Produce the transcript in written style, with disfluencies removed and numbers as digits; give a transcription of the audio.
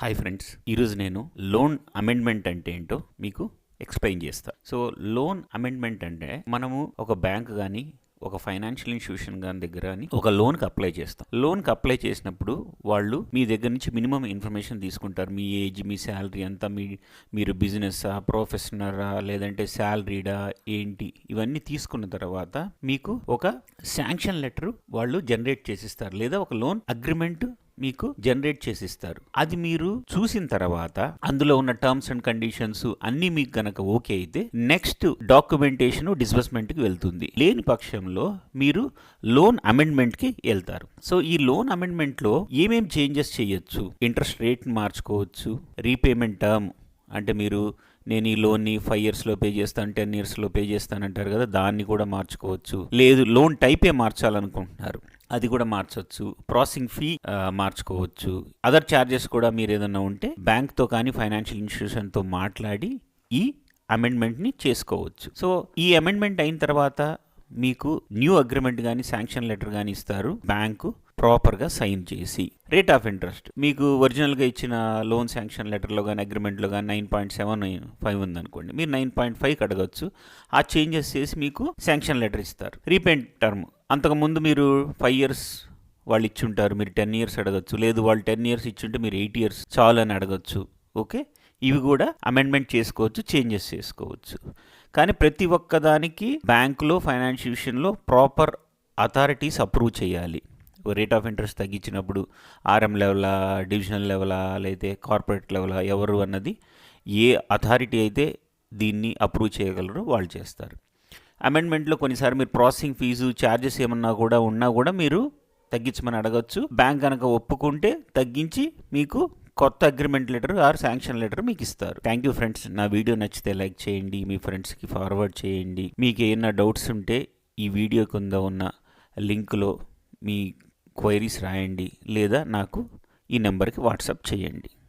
Hi friends, ఈరోజు నేను loan amendment అంటే ఏంటో మీకు ఎక్స్ప్లెయిన్ చేస్తా. సో లోన్ అమెండ్మెంట్ అంటే మనము ఒక బ్యాంక్ కానీ ఒక ఫైనాన్షియల్ ఇన్స్టిట్యూషన్ కానీ దగ్గర కానీ ఒక లోన్కి అప్లై చేస్తాం. లోన్కి అప్లై చేసినప్పుడు వాళ్ళు మీ దగ్గర నుంచి మినిమం ఇన్ఫర్మేషన్ తీసుకుంటారు. మీ ఏజ్, మీ శాలరీ ఎంత, మీరు బిజినెస్సా, ప్రొఫెషనరా, లేదంటే శాలరీడా ఏంటి, ఇవన్నీ తీసుకున్న తర్వాత మీకు ఒక శాంక్షన్ లెటర్ వాళ్ళు జనరేట్ చేసిస్తారు, లేదా ఒక లోన్ అగ్రిమెంట్ మీకు జనరేట్ చేసిస్తారు. అది మీరు చూసిన తర్వాత అందులో ఉన్న టర్మ్స్ అండ్ కండిషన్స్ అన్నీ మీకు గనక ఓకే అయితే నెక్స్ట్ డాక్యుమెంటేషన్ డిస్బర్స్మెంట్కి వెళ్తుంది. లేని పక్షంలో మీరు లోన్ అమెండ్మెంట్కి వెళ్తారు. సో ఈ లోన్ అమెండ్మెంట్లో ఏమేం చేంజెస్ చేయొచ్చు? ఇంట్రెస్ట్ రేట్ మార్చుకోవచ్చు, రీపేమెంట్ టర్మ్ అంటే నేను ఈ లోన్ని 5 yearsలో పే చేస్తాను, 10 yearsలో పే చేస్తానంటారు కదా, దాన్ని కూడా మార్చుకోవచ్చు. లేదు లోన్ టైపే మార్చాలనుకుంటున్నారు, అది కూడా మార్చవచ్చు. ప్రాసెసింగ్ ఫీ మార్చుకోవచ్చు. అదర్ ఛార్జెస్ కూడా మీరు ఏదైనా ఉంటే బ్యాంక్తో కానీ ఫైనాన్షియల్ ఇన్స్టిట్యూషన్తో మాట్లాడి ఈ అమెండ్మెంట్ని చేసుకోవచ్చు. సో ఈ అమెండ్మెంట్ అయిన తర్వాత మీకు న్యూ అగ్రిమెంట్ కానీ శాంక్షన్ లెటర్ కానీ ఇస్తారు. బ్యాంకు ప్రాపర్గా సైన్ చేసి రేట్ ఆఫ్ ఇంట్రెస్ట్ మీకు ఒరిజినల్గా ఇచ్చిన లోన్ శాంక్షన్ లెటర్లో కానీ అగ్రిమెంట్లో కానీ 9.75 ఉందనుకోండి, మీరు 9.5 అడగచ్చు. ఆ చేంజెస్ చేసి మీకు శాంక్షన్ లెటర్ ఇస్తారు. రీపేమెంట్ టర్మ్ అంతకుముందు మీరు 5 years వాళ్ళు ఇచ్చుంటారు, మీరు 10 years అడగచ్చు. లేదు వాళ్ళు 10 years ఇచ్చుంటే మీరు 8 years చాలు అని అడగచ్చు. ఓకే, ఇవి కూడా అమెండ్మెంట్ చేసుకోవచ్చు, చేంజెస్ చేసుకోవచ్చు. కానీ ప్రతి ఒక్కదానికి బ్యాంకులో ఫైనాన్షియల్ ఇన్స్టిట్యూషన్లో ప్రాపర్ అథారిటీస్ అప్రూవ్ చేయాలి. రేట్ ఆఫ్ ఇంట్రెస్ట్ తగ్గించినప్పుడు ఆర్ఎం లెవెలా, డివిజనల్ లెవెలా, లేదా కార్పొరేట్ లెవెలా, ఎవరు అన్నది ఏ అథారిటీ అయితే దీన్ని అప్రూవ్ చేయగలరో వాళ్ళు చేస్తారు. అమెండ్మెంట్లో కొన్నిసార్లు మీరు ప్రాసెసింగ్ ఫీజు, ఛార్జెస్ ఏమన్నా కూడా ఉన్నా కూడా మీరు తగ్గించమని అడగచ్చు. బ్యాంక్ కనుక ఒప్పుకుంటే తగ్గించి మీకు కొత్త agreement letter or sanction letter మీకు ఇస్తారు. Thank you friends. నా వీడియో నచ్చితే లైక్ చేయండి, మీ ఫ్రెండ్స్కి ఫార్వర్డ్ చేయండి. మీకు ఏమైనా డౌట్స్ ఉంటే ఈ వీడియో కింద ఉన్న లింక్లో మీ క్వైరీస్ రాయండి, లేదా నాకు ఈ నెంబర్కి వాట్సాప్ చేయండి.